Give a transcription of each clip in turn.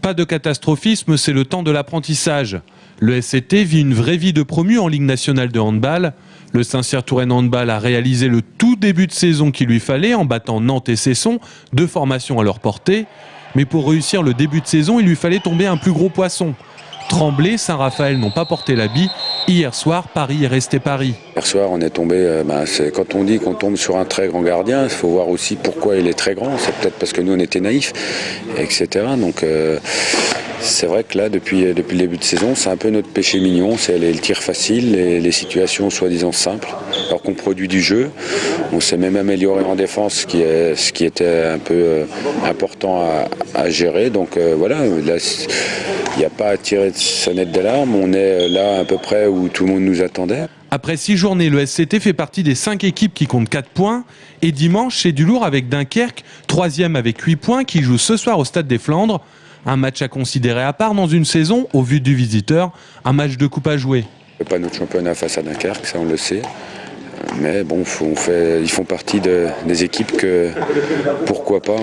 Pas de catastrophisme, c'est le temps de l'apprentissage. Le SCT vit une vraie vie de promu en Ligue nationale de handball. Le Saint-Cyr-Touraine Handball a réalisé le tout début de saison qu'il lui fallait en battant Nantes et Cesson, deux formations à leur portée. Mais pour réussir le début de saison, il lui fallait tomber un plus gros poisson. Tremblay, Saint-Raphaël n'ont pas porté l'habit. Hier soir, Paris est resté Paris. Hier soir, on est tombé, quand on dit qu'on tombe sur un très grand gardien, il faut voir aussi pourquoi il est très grand. C'est peut-être parce que nous, on était naïfs, etc. Donc, c'est vrai que là, depuis le début de saison, c'est un peu notre péché mignon. C'est le tir facile, les situations soi-disant simples, alors qu'on produit du jeu. On s'est même amélioré en défense, ce qui était un peu important à gérer. Donc voilà, là, il n'y a pas à tirer de sonnette d'alarme. On est là à peu près où tout le monde nous attendait. Après 6 journées, le SCT fait partie des 5 équipes qui comptent 4 points. Et dimanche, c'est du lourd avec Dunkerque, 3e avec 8 points, qui joue ce soir au Stade des Flandres. Un match à considérer à part dans une saison, au vu du visiteur, un match de coupe à jouer. C'est pas notre championnat face à Dunkerque, ça on le sait. Mais bon, ils font partie des équipes que, pourquoi pas,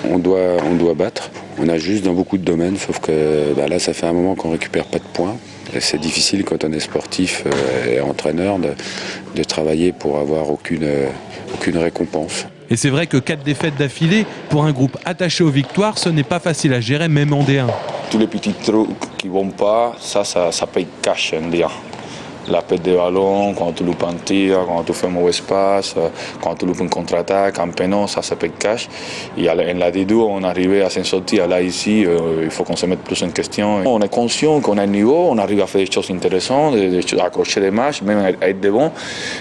on doit battre. On a juste dans beaucoup de domaines, sauf que là, ça fait un moment qu'on ne récupère pas de points. Et c'est difficile quand on est sportif et entraîneur de travailler pour avoir aucune récompense. Et c'est vrai que 4 défaites d'affilée, pour un groupe attaché aux victoires, ce n'est pas facile à gérer, même en D1. Tous les petits trucs qui ne vont pas, ça paye cash en D1. La perte de ballon, quand tu loupes un tir, quand tu fais un mauvais passe, quand tu loupes une contre-attaque, un péno, ça paye cash. Et en la D2, on arrivait à s'en sortir. Là, ici, il faut qu'on se mette plus en question. On est conscient qu'on a un niveau, on arrive à faire des choses intéressantes, à accrocher des matchs, même à être de bon.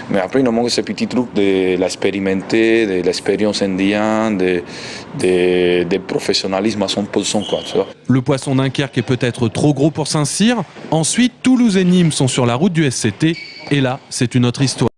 Mais après, il nous manque ces petits trucs de l'expérimenter, de l'expérience indienne, de professionnalisme à 100%. Quoi, tu vois. Le poisson Dunkerque est peut-être trop gros pour Saint-Cyr. Ensuite, Toulouse et Nîmes sont sur la route du SCT. Et là, c'est une autre histoire.